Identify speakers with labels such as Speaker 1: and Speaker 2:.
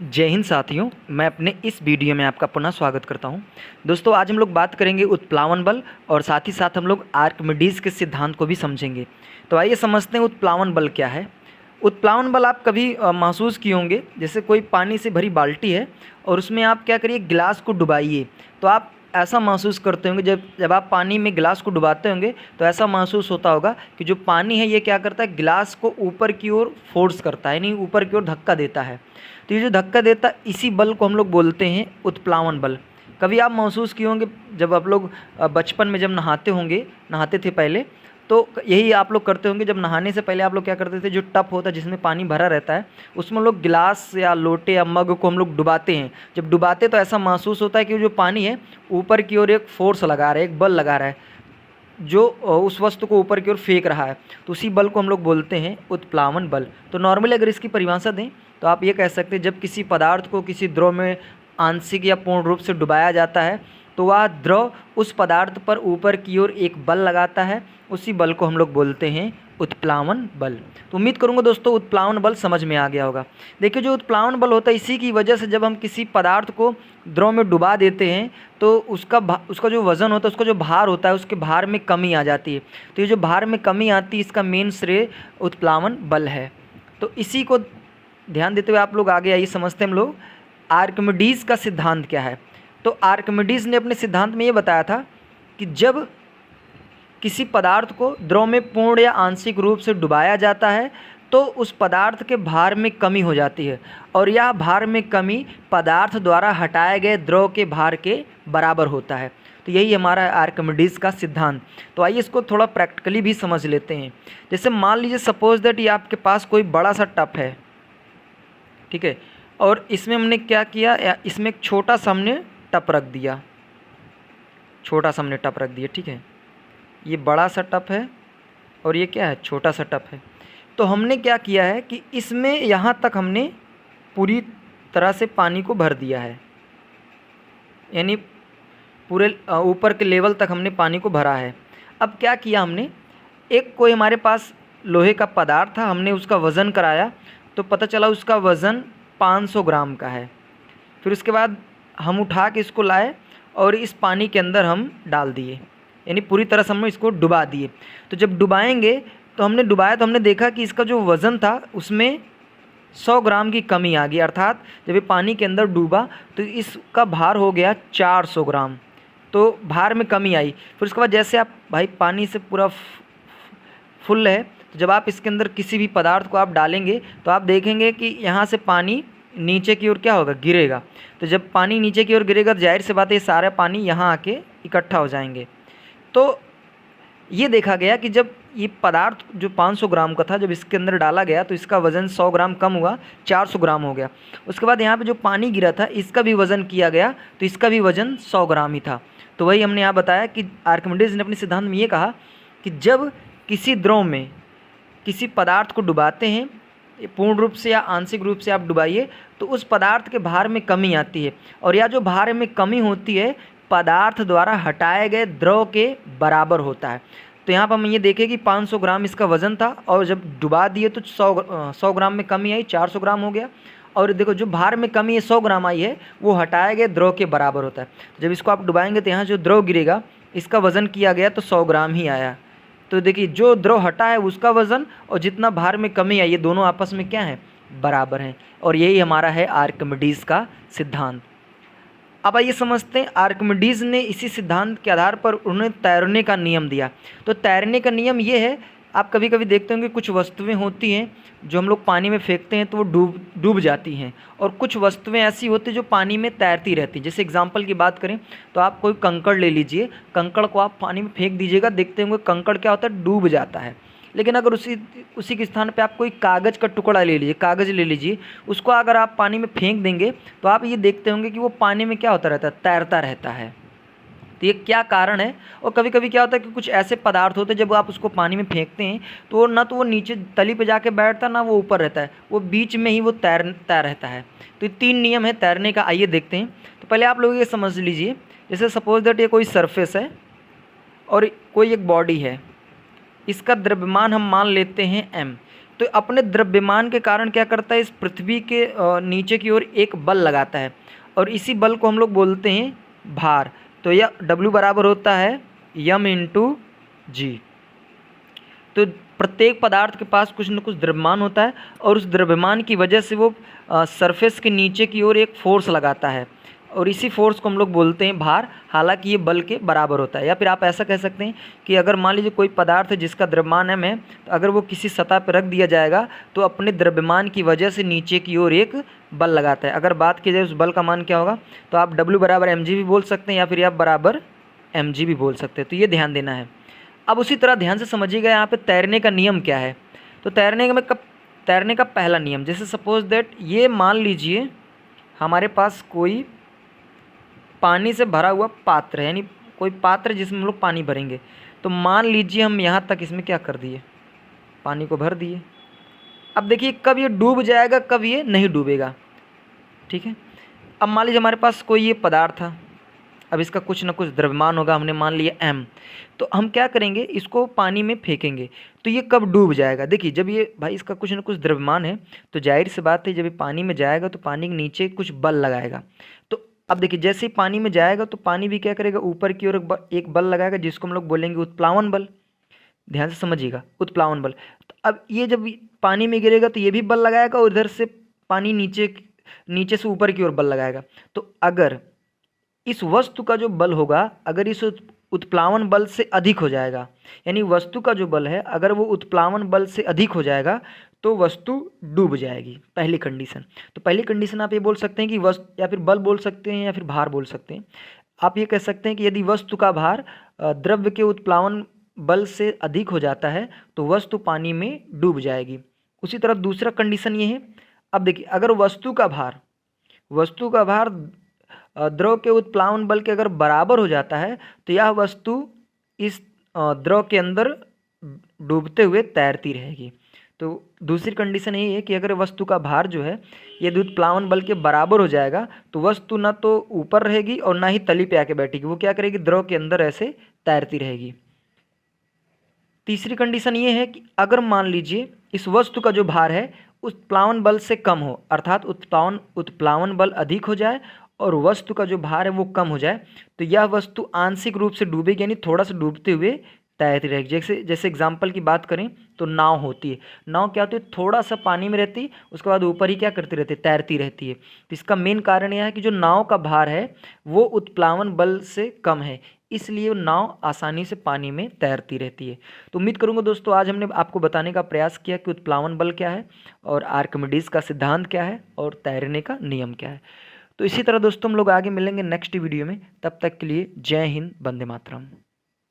Speaker 1: जय हिंद साथियों, मैं अपने इस वीडियो में आपका पुनः स्वागत करता हूं। दोस्तों, आज हम लोग बात करेंगे उत्प्लावन बल और साथ ही साथ हम लोग आर्किमिडीज़ के सिद्धांत को भी समझेंगे। तो आइए समझते हैं उत्प्लावन बल क्या है। उत्प्लावन बल आप कभी महसूस किए होंगे, जैसे कोई पानी से भरी बाल्टी है और उसमें आप क्या करिए, गिलास को डुबाइए, तो आप ऐसा महसूस करते होंगे। जब जब आप पानी में गिलास को डुबाते होंगे तो ऐसा महसूस होता होगा कि जो पानी है ये क्या करता है, गिलास को ऊपर की ओर फोर्स करता है, यानी ऊपर की ओर धक्का देता है। तो ये जो धक्का देता है, इसी बल को हम लोग बोलते हैं उत्प्लावन बल। कभी आप महसूस किए होंगे, जब आप लोग बचपन में जब नहाते थे पहले, तो यही आप लोग करते होंगे। जब नहाने से पहले आप लोग क्या करते थे, जो टब होता है जिसमें पानी भरा रहता है, उसमें लोग गिलास या लोटे या मग को हम लोग डुबाते हैं। जब डुबाते तो ऐसा महसूस होता है कि जो पानी है ऊपर की ओर एक फोर्स लगा रहा है, एक बल लगा रहा है, जो उस वस्तु को ऊपर की ओर फेंक रहा है। तो उसी बल को हम लोग बोलते हैं उत्प्लावन बल। तो नॉर्मली अगर इसकी परिभाषा दें तो आप ये कह सकते हैं, जब किसी पदार्थ को किसी द्रव में आंशिक या पूर्ण रूप से डुबाया जाता है तो वह द्रव उस पदार्थ पर ऊपर की ओर एक बल लगाता है। उसी बल को हम लोग बोलते हैं उत्प्लावन बल। तो उम्मीद करूंगा दोस्तों उत्प्लावन बल समझ में आ गया होगा। देखिए, जो उत्प्लावन बल होता है, इसी की वजह से जब हम किसी पदार्थ को द्रव में डुबा देते हैं तो उसका जो वज़न होता है, उसका जो भार होता है, उसके भार में कमी आ जाती है। तो ये जो भार में कमी आती है, इसका मेन श्रेय उत्प्लावन बल है। तो इसी को ध्यान देते हुए आप लोग आगे आइए, समझते हैं हम लोग आर्किमिडीज़ का सिद्धांत क्या है। तो आर्किमिडीज़ ने अपने सिद्धांत में ये बताया था कि जब किसी पदार्थ को द्रव में पूर्ण या आंशिक रूप से डुबाया जाता है तो उस पदार्थ के भार में कमी हो जाती है, और यह भार में कमी पदार्थ द्वारा हटाए गए द्रव के भार के बराबर होता है। तो यही हमारा आर्किमिडीज़ का सिद्धांत। तो आइए इसको थोड़ा प्रैक्टिकली भी समझ लेते हैं। जैसे मान लीजिए, सपोज दैट ये आपके पास कोई बड़ा सा टब है, ठीक है, और इसमें हमने क्या किया, इसमें एक छोटा सा हमने टब रख दिया, ठीक है। ये बड़ा सा टब है और ये क्या है, छोटा सा टब है। तो हमने क्या किया है कि इसमें यहाँ तक हमने पूरी तरह से पानी को भर दिया है, यानी पूरे ऊपर के लेवल तक हमने पानी को भरा है। अब क्या किया हमने, एक कोई हमारे पास लोहे का पदार्थ था, हमने उसका वज़न कराया तो पता चला उसका वज़न 500 ग्राम का है। फिर उसके बाद हम उठा के इसको लाए और इस पानी के अंदर हम डाल दिए, यानी पूरी तरह से हम इसको डुबा दिए। तो जब डुबाएंगे तो हमने डुबाया तो हमने देखा कि इसका जो वज़न था उसमें 100 ग्राम की कमी आ गई, अर्थात जब ये पानी के अंदर डूबा तो इसका भार हो गया 400 ग्राम। तो भार में कमी आई। फिर उसके बाद जैसे आप भाई पानी से पूरा फुल है, तो जब आप इसके अंदर किसी भी पदार्थ को आप डालेंगे तो आप देखेंगे कि यहाँ से पानी नीचे की ओर क्या होगा, गिरेगा। तो जब पानी नीचे की ओर गिरेगा तो जाहिर सी बात है ये सारा पानी यहाँ आके इकट्ठा हो जाएंगे। तो ये देखा गया कि जब ये पदार्थ जो 500 ग्राम का था, जब इसके अंदर डाला गया तो इसका वज़न 100 ग्राम कम हुआ, 400 ग्राम हो गया। उसके बाद यहाँ पे जो पानी गिरा था इसका भी वज़न किया गया तो इसका भी वज़न 100 ग्राम ही था। तो वही हमने यहाँ बताया कि आर्किमिडीज़ ने अपने सिद्धांत में ये कहा कि जब किसी द्रव में किसी पदार्थ को डुबाते हैं, पूर्ण रूप से या आंशिक रूप से आप डुबाइए, तो उस पदार्थ के भार में कमी आती है, और यह जो भार में कमी होती है पदार्थ द्वारा हटाए गए द्रव के बराबर होता है। तो यहाँ पर हम ये देखें कि 500 ग्राम इसका वज़न था और जब डुबा दिए तो 100 ग्राम में कमी आई, 400 ग्राम हो गया। और देखो, जो भार में कमी है 100 ग्राम आई है, वो हटाए गए द्रव के बराबर होता है। तो जब इसको आप डुबाएंगे तो यहाँ जो द्रव गिरेगा इसका वज़न किया गया तो 100 ग्राम ही आया। तो देखिए, जो द्रव हटा है उसका वज़न और जितना भार में कमी आई, ये दोनों आपस में क्या है, बराबर हैं। और यही हमारा है आर्किमिडीज़ का सिद्धांत। अब आइए समझते हैं, आर्किमिडीज़ ने इसी सिद्धांत के आधार पर उन्होंने तैरने का नियम दिया। तो तैरने का नियम ये है, आप कभी कभी देखते होंगे कुछ वस्तुएं होती हैं जो हम लोग पानी में फेंकते हैं तो वो डूब जाती हैं, और कुछ वस्तुएं ऐसी होती हैं जो पानी में तैरती रहती हैं। जैसे एग्जांपल की बात करें तो आप कोई कंकड़ ले लीजिए, कंकड़ को आप पानी में फेंक दीजिएगा, देखते होंगे कंकड़ क्या होता है, डूब जाता है। लेकिन अगर उसी के स्थान पे आप कोई कागज़ का टुकड़ा ले लीजिए, कागज़ ले लीजिए, उसको अगर आप पानी में फेंक देंगे तो आप ये देखते होंगे कि वो पानी में क्या होता रहता है, तैरता रहता है। तो ये क्या कारण है। और कभी कभी क्या होता है कि कुछ ऐसे पदार्थ होते हैं जब आप उसको पानी में फेंकते हैं तो ना तो वो नीचे तली पे जाके बैठता है, ना वो ऊपर रहता है, वो बीच में ही वो तैरता रहता है। तो ये 3 नियम है तैरने का। आइए देखते हैं। तो पहले आप लोग ये समझ लीजिए, जैसे सपोज दैट ये कोई सरफेस है और कोई एक बॉडी है, इसका द्रव्यमान हम मान लेते हैं m। तो अपने द्रव्यमान के कारण क्या करता है, इस पृथ्वी के नीचे की ओर एक बल लगाता है और इसी बल को हम लोग बोलते हैं भार। तो यह W बराबर होता है m इंटू जी। तो प्रत्येक पदार्थ के पास कुछ न कुछ द्रव्यमान होता है और उस द्रव्यमान की वजह से वो सरफेस के नीचे की ओर एक फोर्स लगाता है और इसी फोर्स को हम लोग बोलते हैं भार। हालांकि ये बल के बराबर होता है। या फिर आप ऐसा कह सकते हैं कि अगर मान लीजिए कोई पदार्थ है जिसका द्रव्यमान m है, तो अगर वो किसी सतह पर रख दिया जाएगा तो अपने द्रव्यमान की वजह से नीचे की ओर एक बल लगाता है। अगर बात की जाए उस बल का मान क्या होगा, तो आप W बराबर mg भी बोल सकते हैं या फिर F बराबर mg भी बोल सकते हैं। तो ये ध्यान देना है। अब उसी तरह ध्यान से समझिएगा यहाँ पे तैरने का नियम क्या है। तो तैरने का पहला नियम, जैसे सपोज दैट ये मान लीजिए हमारे पास कोई पानी से भरा हुआ पात्र है, यानी कोई पात्र जिसमें हम लोग पानी भरेंगे। तो मान लीजिए हम यहाँ तक इसमें क्या कर दिए, पानी को भर दिए। अब देखिए कब ये डूब जाएगा, कब ये नहीं डूबेगा। ठीक है, अब मान लीजिए हमारे पास कोई ये पदार्थ था, अब इसका कुछ ना कुछ द्रव्यमान होगा, हमने मान लिया m। तो हम क्या करेंगे, इसको पानी में फेंकेंगे तो ये कब डूब जाएगा। देखिए जब ये भाई इसका कुछ ना कुछ द्रव्यमान है तो जाहिर सी बात है जब ये पानी में जाएगा तो पानी के नीचे कुछ बल लगाएगा। तो अब देखिए जैसे ही पानी में जाएगा तो पानी भी क्या करेगा, ऊपर की ओर एक बल लगाएगा जिसको हम लोग बोलेंगे उत्प्लावन बल। ध्यान से समझिएगा, उत्प्लावन बल। तो अब ये जब पानी में गिरेगा तो ये भी बल लगाएगा और इधर से पानी नीचे से ऊपर की ओर बल लगाएगा। तो अगर इस वस्तु का जो बल होगा अगर इस उत्प्लावन बल से अधिक हो जाएगा, यानी वस्तु का जो बल है अगर वो उत्प्लावन बल से अधिक हो जाएगा तो वस्तु डूब जाएगी, पहली कंडीशन। तो पहली कंडीशन आप ये बोल सकते हैं कि वस्तु, या फिर बल बोल सकते हैं या फिर भार बोल सकते हैं। आप ये कह सकते हैं कि यदि वस्तु का भार द्रव्य के उत्प्लावन बल से अधिक हो जाता है तो वस्तु पानी में डूब जाएगी। उसी तरह दूसरा कंडीशन ये है, अब देखिए अगर वस्तु का भार द्रव के उत्प्लावन बल के अगर बराबर हो जाता है तो यह वस्तु इस द्रव के अंदर डूबते हुए तैरती रहेगी। तो दूसरी कंडीशन यही है कि अगर वस्तु का भार जो है यदि उत्प्लावन बल के बराबर हो जाएगा तो वस्तु ना तो ऊपर रहेगी और ना ही तली पे आके बैठेगी, वो क्या करेगी, द्रव के अंदर ऐसे तैरती रहेगी। तीसरी कंडीशन ये है कि अगर मान लीजिए इस वस्तु का जो भार है उत्प्लावन बल से कम हो, अर्थात उत्प्लावन बल अधिक हो जाए और वस्तु का जो भार है वो कम हो जाए, तो यह वस्तु आंशिक रूप से डूबेगी, यानी थोड़ा सा डूबते हुए तैरती रहेगी। जैसे एग्जाम्पल की बात करें तो नाव होती है। नाव क्या होती है, थोड़ा सा पानी में रहती है, उसके बाद ऊपर ही क्या करती रहती है, तैरती रहती है। तो इसका मेन कारण यह है कि जो नाव का भार है वो उत्प्लावन बल से कम है, इसलिए वो नाव आसानी से पानी में तैरती रहती है। तो उम्मीद करूंगा दोस्तों आज हमने आपको बताने का प्रयास किया कि उत्प्लावन बल क्या है और आर्किमिडीज का सिद्धांत क्या है और तैरने का नियम क्या है। तो इसी तरह दोस्तों हम लोग आगे मिलेंगे नेक्स्ट वीडियो में। तब तक के लिए जय हिंद, वंदे मातरम।